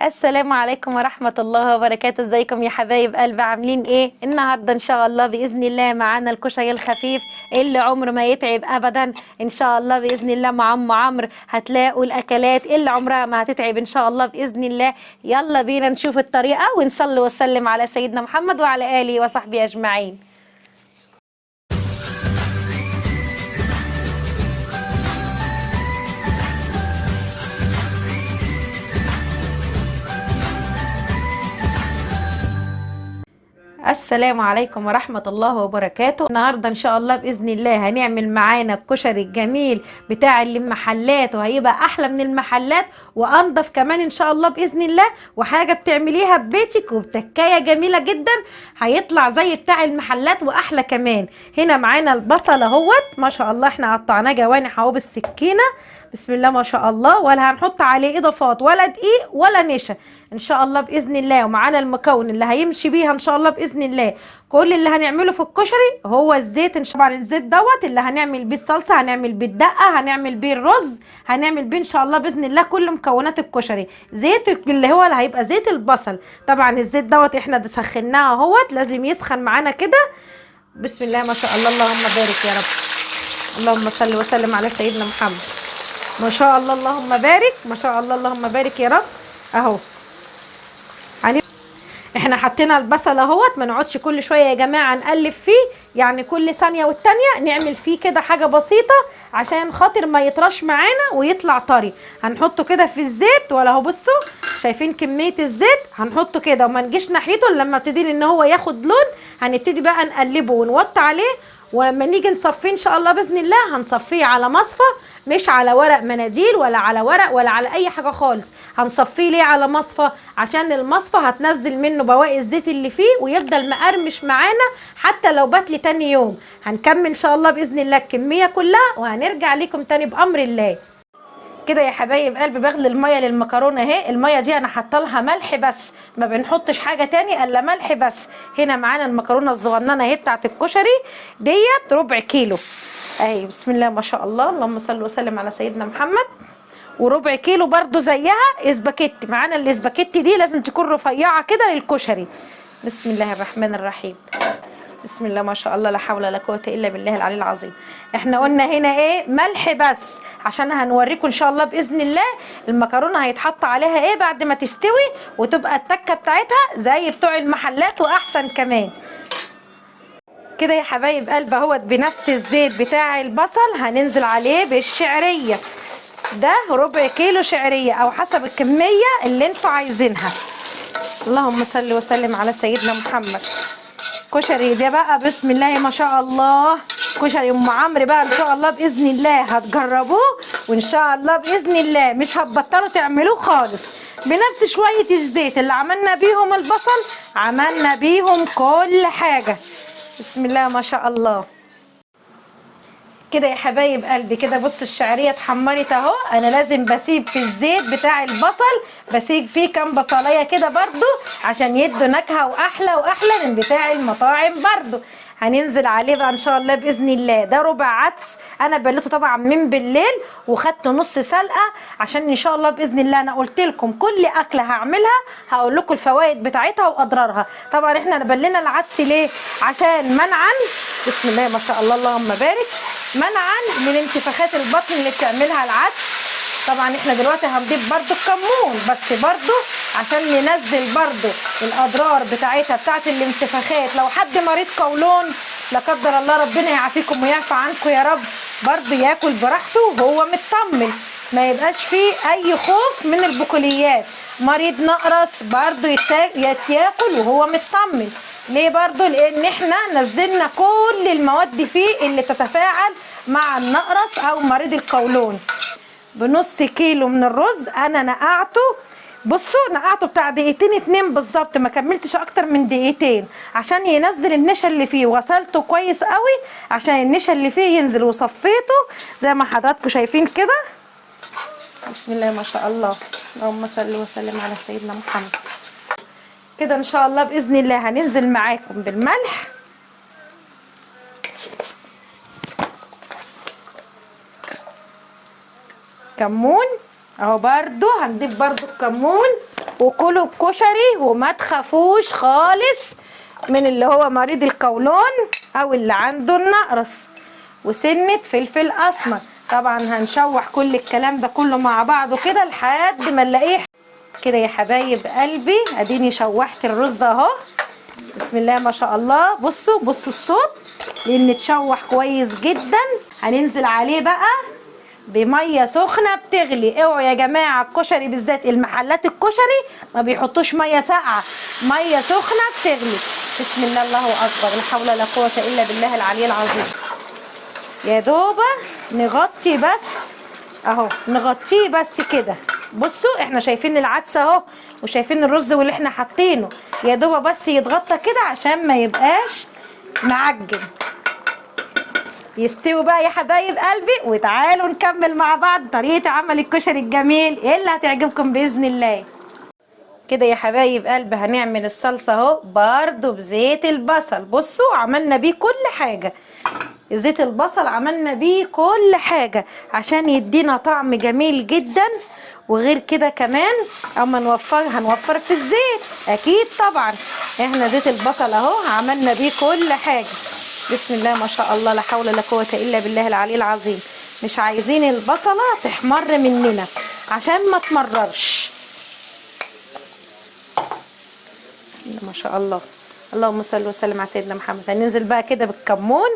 السلام عليكم ورحمة الله وبركاته. ازيكم يا حبايب قلبي؟ عاملين ايه النهاردة؟ ان شاء الله بإذن الله معانا الكشري الخفيف اللي عمره ما يتعب ابدا. ان شاء الله بإذن الله مع ام عمرو هتلاقوا الاكلات اللي عمرها ما هتتعب ان شاء الله بإذن الله. يلا بينا نشوف الطريقة ونصلي وسلم على سيدنا محمد وعلى آله وصحبه اجمعين. السلام عليكم ورحمة الله وبركاته. النهاردة ان شاء الله بإذن الله هنعمل معانا الكشري الجميل بتاع المحلات، وهيبقى احلى من المحلات وانضف كمان ان شاء الله بإذن الله، وحاجة بتعمليها ببيتك وبتكاية جميلة جدا، هيطلع زي بتاع المحلات واحلى كمان. هنا معانا البصل اهوت ما شاء الله، احنا قطعناه جوانح اهو بالسكينة، بسم الله ما شاء الله، ولا هنحط عليه اضافات ولا دقيق ولا نشا ان شاء الله باذن الله. ومعانا المكون اللي هيمشي بيها ان شاء الله باذن الله. كل اللي هنعمله في الكشري هو الزيت ان شاء الله. الزيت دوت اللي هنعمل بيه الصلصه، هنعمل بيه الدقه، هنعمل بيه الرز، هنعمل بيه ان شاء الله باذن الله كل مكونات الكشري. زيت اللي هو اللي هيبقى زيت البصل. طبعا الزيت دوت احنا سخناه اهوت، لازم يسخن معانا كده. بسم الله ما شاء الله، اللهم بارك يا رب، اللهم صل وسلم على سيدنا محمد. ما شاء الله اللهم بارك، ما شاء الله اللهم بارك يا رب. اهو احنا حطينا البصل اهوت، ما نقعدش كل شويه يا جماعه نقلب فيه، يعني كل ثانيه والتانيه نعمل فيه كده حاجه بسيطه عشان خاطر ما يطرش معانا ويطلع طري. هنحطه كده في الزيت، ولا هو بصوا شايفين كميه الزيت، هنحطه كده وما نجيش ناحيته الا لما ابتدي ان هو ياخد لون. هنبتدي بقى نقلبه ونوطي عليه، ولما نيجي نصفيه ان شاء الله باذن الله هنصفيه على مصفى، مش على ورق مناديل ولا على ورق ولا على اي حاجه خالص. هنصفيه ليه على مصفى؟ عشان المصفى هتنزل منه بواقي الزيت اللي فيه ويفضل مقرمش معانا حتى لو بات لي تاني يوم. هنكمل ان شاء الله باذن الله الكميه كلها وهنرجع لكم تاني بامر الله. كده يا حبايب قلبي بغلي الميه للمكرونه اهي. الميه دي انا حاطه لها ملح بس، ما بنحطش حاجه تاني الا ملح بس. هنا معانا المكرونه الصغننه اهي بتاعت الكشري ديت ربع كيلو اهي، بسم الله ما شاء الله، اللهم صل وسلم على سيدنا محمد. وربع كيلو برضو زيها اسباجيتي. معانا الاسباجيتي دي لازم تكون رفيعه كده للكشري. بسم الله الرحمن الرحيم، بسم الله ما شاء الله، لا حول ولا قوه الا بالله العلي العظيم. احنا قلنا هنا ايه؟ ملح بس، عشان هنوريكم ان شاء الله باذن الله المكرونه هيتحط عليها ايه بعد ما تستوي وتبقى التكه بتاعتها زي بتوع المحلات واحسن كمان. كده يا حبايب قلب اهوت بنفس الزيت بتاع البصل هننزل عليه بالشعريه. ده ربع كيلو شعريه او حسب الكميه اللي انتوا عايزينها. اللهم صل وسلم على سيدنا محمد. كشري ده بقى بسم الله ما شاء الله، كشري ام عمرو بقى ان شاء الله باذن الله هتجربوه، وان شاء الله باذن الله مش هتبطلوا تعملوه خالص. بنفس شويه الزيت اللي عملنا بيهم البصل عملنا بيهم كل حاجه. بسم الله ما شاء الله. كده يا حبايب قلبي كده بص الشعريه اتحمرت اهو. انا لازم بسيب في الزيت بتاع البصل، بسيب فيه كام بصلايه كده برضو عشان يدوا نكهه واحلى واحلى من بتاع المطاعم برضو. هننزل عليه بقى ان شاء الله باذن الله. ده ربع عدس انا بليته طبعا من بالليل وخدته نص سلقه، عشان ان شاء الله باذن الله انا قلت لكم كل اكله هعملها هقول لكم الفوائد بتاعتها واضرارها. طبعا احنا بلينا العدس ليه؟ عشان منعا، بسم الله ما شاء الله اللهم بارك، منعا من انتفاخات البطن اللي بتعملها العدس. طبعا احنا دلوقتي هنضيف برضو الكمون بس برضو عشان ننزل برضو الاضرار بتاعتها بتاعت الانتفاخات. لو حد مريض قولون لا قدر الله ربنا يعافيكم ويعفى عنكم يا رب، برضو ياكل براحته وهو مطمن، ما يبقاش فيه اي خوف من البقوليات. مريض نقرس برضو ياكل وهو مطمن. ليه برضو؟ لان احنا نزلنا كل المواد فيه اللي تتفاعل مع النقرس او مريض القولون. بنص كيلو من الرز انا نقعته، بصوا نقعته بتاع دقيقتين 2 بالظبط، ما كملتش اكتر من دقيقتين عشان ينزل النشا اللي فيه. وغسلته كويس قوي عشان النشا اللي فيه ينزل، وصفيته زي ما حضراتكم شايفين كده. بسم الله ما شاء الله، اللهم صل وسلم على سيدنا محمد. كده ان شاء الله باذن الله هننزل معاكم بالملح، كمون اهو، برضو هنضيف برضو الكمون وكلوا الكشري وما تخافوش خالص من اللي هو مريض القولون او اللي عنده النقرس. وسنة فلفل اسمر. طبعا هنشوح كل الكلام ده كله مع بعضه كده لحد ما نلاقيه كده يا حبايب قلبي. اديني شوحت الرز اهو، بسم الله ما شاء الله. بصوا الصوت، لان اتشوح كويس جدا. هننزل عليه بقى بميه سخنه بتغلي. اوعوا يا جماعه الكشري بالذات المحلات الكشري ما بيحطوش ميه ساقعه، ميه سخنه بتغلي. بسم الله الله اكبر، لا حول ولا قوه الا بالله العلي العظيم. يا دوبه نغطي بس اهو، نغطيه بس كده. بصوا احنا شايفين العدسه اهو وشايفين الرز واللي احنا حاطينه، يا دوبه بس يتغطى كده عشان ما يبقاش معجن. يستوي بقى يا حبايب قلبي، وتعالوا نكمل مع بعض طريقه عمل الكشري الجميل اللي هتعجبكم باذن الله. كده يا حبايب قلبي هنعمل الصلصه اهو برضو بزيت البصل. بصوا عملنا بيه كل حاجه، زيت البصل عملنا بيه كل حاجه عشان يدينا طعم جميل جدا. وغير كده كمان اما هنوفر في الزيت اكيد طبعا. احنا زيت البصل اهو عملنا بيه كل حاجه. بسم الله ما شاء الله، لا حول ولا قوه الا بالله العلي العظيم. مش عايزين البصله تحمر مننا عشان ما تمررش. بسم الله ما شاء الله، اللهم صل وسلم على سيدنا محمد. هننزل بقى كده بالكمون.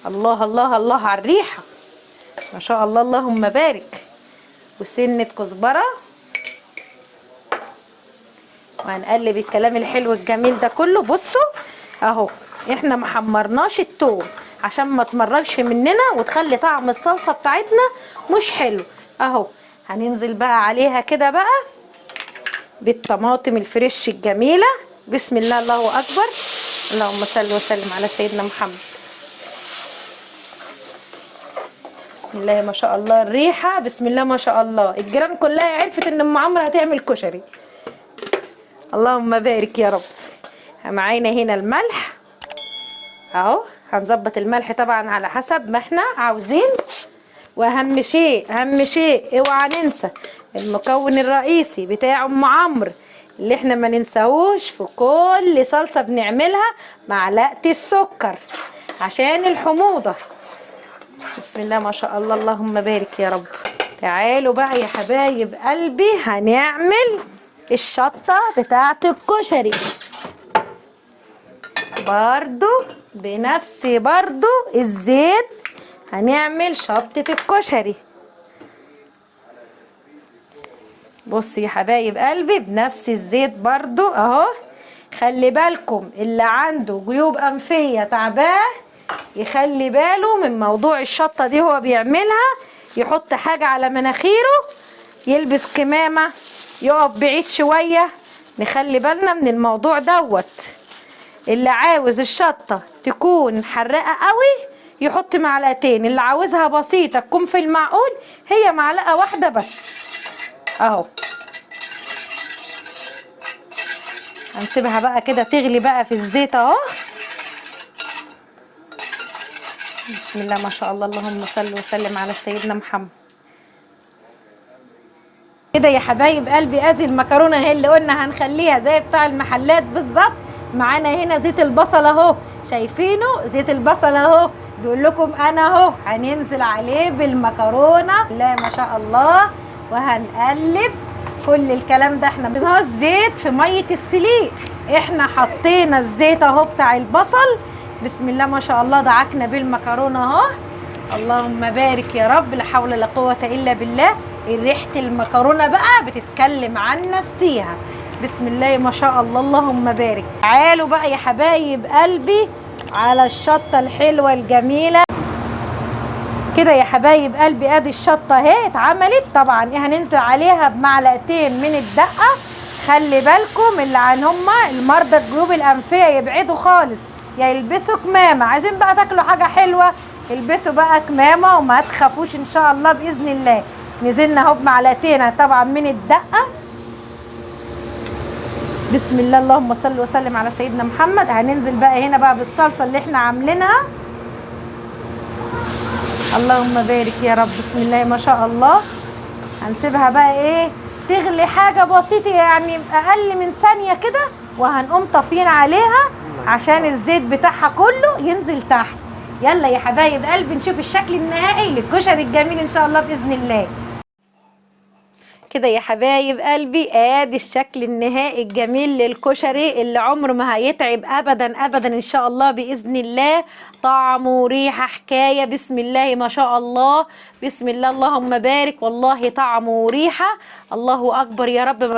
الله الله الله على الريحه ما شاء الله، اللهم بارك. وسنه كزبره. وهنقلب الكلام الحلو الجميل ده كله. بصوا اهو احنا ما حمرناش التوم عشان ما تمررش مننا وتخلي طعم الصلصه بتاعتنا مش حلو. اهو هننزل بقى عليها كده بقى بالطماطم الفريش الجميله. بسم الله الله اكبر، اللهم صل وسلم على سيدنا محمد. بسم الله ما شاء الله الريحه، بسم الله ما شاء الله. الجيران كلها عرفت ان ام عمرو هتعمل كشري. اللهم بارك يا رب. معانا هنا الملح اهو، هنظبط الملح طبعا على حسب ما احنا عاوزين. واهم شيء اهم شيء اوعى ننسى المكون الرئيسي بتاع ام عمرو اللي احنا ما ننساهوش في كل صلصه بنعملها، معلقه السكر عشان الحموضه. بسم الله ما شاء الله، اللهم بارك يا رب. تعالوا بقى يا حبايب قلبي هنعمل الشطه بتاعه الكشري برضو بنفس الزيت. هنعمل شطة الكشري. بصوا يا حبايب قلبي بنفس الزيت برضو اهو. خلي بالكم اللي عنده جيوب انفية تعباه يخلي باله من موضوع الشطة دي. هو بيعملها يحط حاجة على مناخيره، يلبس كمامة، يقف بعيد شوية. نخلي بالنا من الموضوع دوت. اللي عاوز الشطة تكون حراقة قوي يحط معلقتين، اللي عاوزها بسيطة تكون في المعقول هي معلقة واحدة بس اهو. هنسيبها بقى كده تغلي بقى في الزيت اهو. بسم الله ما شاء الله، اللهم صل وسلم على سيدنا محمد. كده يا حبايب قلبي ادي المكرونه اهي اللي قلنا هنخليها زي بتاع المحلات بالظبط. معانا هنا زيت البصل اهو، شايفينه زيت البصل اهو. بيقول لكم انا اهو هننزل عليه بالمكرونه. لا ما شاء الله. وهنقلب كل الكلام ده. احنا ما الزيت في ميه السليق، احنا حطينا الزيت اهو بتاع البصل. بسم الله ما شاء الله دعكنا بالمكرونه اهو. اللهم بارك يا رب، لا حول ولا قوه الا بالله. ريحه المكرونه بقى بتتكلم عن نفسيها. بسم الله ما شاء الله، اللهم بارك. تعالوا بقى يا حبايب قلبي على الشطه الحلوه الجميله. كده يا حبايب قلبي ادي الشطه اهي اتعملت. طبعا هننزل عليها بمعلقتين من الدقه. خلي بالكم اللي عن هما المرضى الجيوب الانفيه يبعدوا خالص، يا يلبسوا كمامه. عايزين بقى تاكلوا حاجه حلوه البسوا بقى كمامه وما تخافوش ان شاء الله باذن الله. نزلنا اهو بمعلقتين طبعا من الدقه. بسم الله اللهم صل وسلم على سيدنا محمد. هننزل بقى هنا بقى بالصلصه اللي احنا عاملينها. اللهم بارك يا رب. بسم الله ما شاء الله. هنسيبها بقى ايه تغلي حاجه بسيطه يعني اقل من ثانيه كده، وهنقوم طافين عليها عشان الزيت بتاعها كله ينزل تحت. يلا يا حبايب قلبي نشوف الشكل النهائي للكشري الجميل ان شاء الله باذن الله. كده يا حبايب قلبي ادي الشكل النهائي الجميل للكشري اللي عمره ما هيتعب ابدا ابدا ان شاء الله باذن الله. طعم وريحه حكايه، بسم الله ما شاء الله، بسم الله اللهم بارك، والله طعم وريحه الله اكبر يا رب.